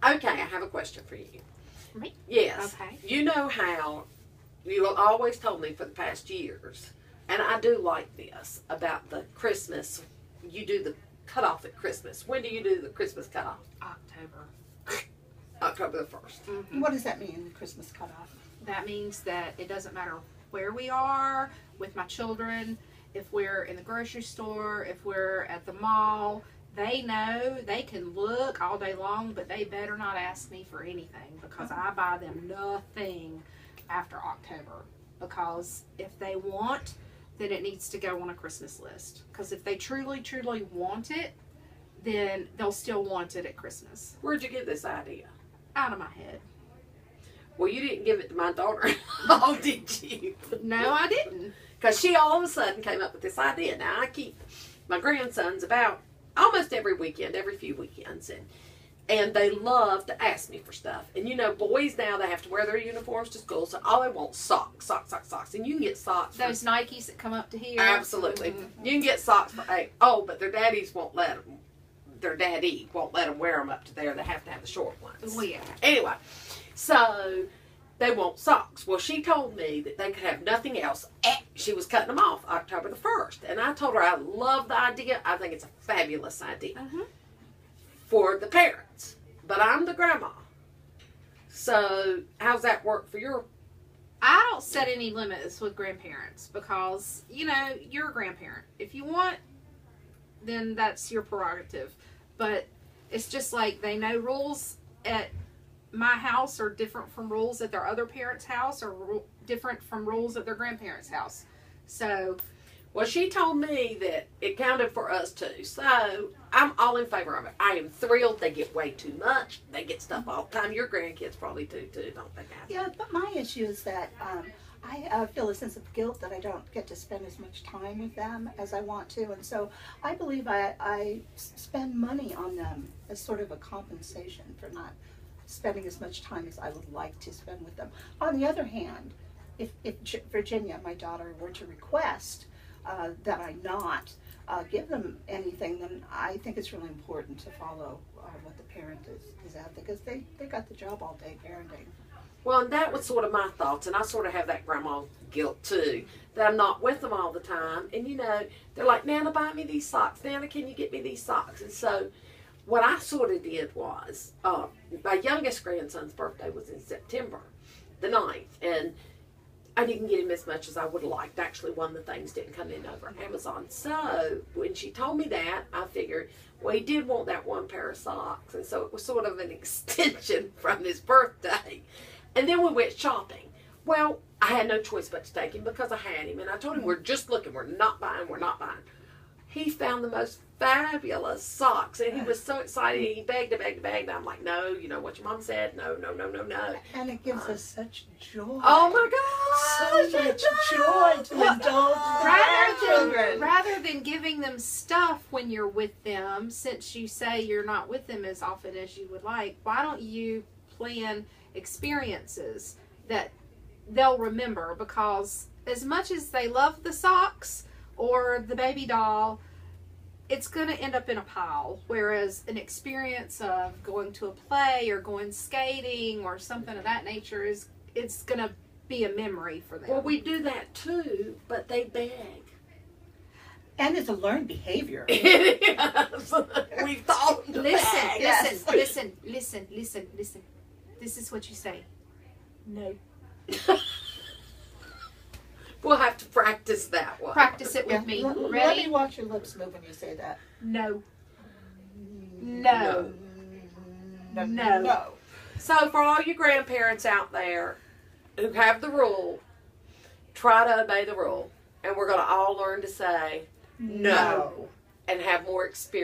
Okay, I have a question for you. Me? Yes. Okay. You know how you have always told me for the past years, and I do like this about the Christmas. You do the cutoff at Christmas. When do you do the Christmas cutoff? October. October the 1st. Mm-hmm. What does that mean, the Christmas cutoff? That means that it doesn't matter where we are with my children, if we're in the grocery store, if we're at the mall, they know they can look all day long, but they better not ask me for anything because I buy them nothing after October. Because if they want, then it needs to go on a Christmas list. Because if they truly, truly want it, then they'll still want it at Christmas. Where'd you get this idea? Out of my head. Well, you didn't give it to my daughter-in-law, did you? No, I didn't. Because she all of a sudden came up with this idea. Now, I keep my grandsons about almost every weekend, every few weekends, and they love to ask me for stuff. And you know, boys now, they have to wear their uniforms to school, so all they want is socks. And you can get socks. Those Nikes that come up to here. Absolutely. Mm-hmm. You can get socks for $8. Oh, but their daddies won't let them. Their daddy won't let them wear them up to there. They have to have the short ones. Well, yeah. Anyway, so they want socks. Well, she told me that they could have nothing else. She was cutting them off October the 1st. And I told her I love the idea. I think it's a fabulous idea for the parents. But I'm the grandma. So how's that work for your... I don't set any limits with grandparents because, you know, you're a grandparent. If you want, then that's your prerogative. But it's just like they know rules at my house are different from rules at their other parents' house or different from rules at their grandparents' house. So, well, she told me that it counted for us too. So I'm all in favor of it. I am thrilled. They get way too much. They get stuff all the time. Your grandkids probably do too, don't they, Kathy? Yeah, but my issue is that I feel a sense of guilt that I don't get to spend as much time with them as I want to. And so I believe I spend money on them as sort of a compensation for not spending as much time as I would like to spend with them. On the other hand, if Virginia, my daughter, were to request that I not give them anything, then I think it's really important to follow what the parent is at, because they got the job all day parenting. Well, and that was sort of my thoughts, and I sort of have that grandma guilt too, that I'm not with them all the time. And you know, they're like, Nana, buy me these socks. Nana, can you get me these socks? And so what I sort of did was, my youngest grandson's birthday was in September the 9th, and I didn't get him as much as I would have liked. Actually, one of the things didn't come in over Amazon. So when she told me that, I figured, well, he did want that one pair of socks. And so it was sort of an extension from his birthday. And then we went shopping. Well, I had no choice but to take him because I had him. And I told him, we're just looking. We're not buying. He found the most fabulous socks. And he was so excited. He begged. And I'm like, no, you know what your mom said? No. And it gives us such joy. Oh, my God. So much joy to indulge our children. Rather than giving them stuff when you're with them, since you say you're not with them as often as you would like, why don't you plan experiences that they'll remember? Because as much as they love the socks or the baby doll, it's going to end up in a pile. Whereas an experience of going to a play or going skating or something of that nature it's going to be a memory for them. Well, we do that too, but they beg. And it's a learned behavior. It is. We thought them to beg. Listen. This is what you say. No. We'll have to practice that one. Practice it with me. Let Ready? me watch your lips move when you say that. No. So for all you grandparents out there who have the rule, try to obey the rule. And we're going to all learn to say no and have more experience.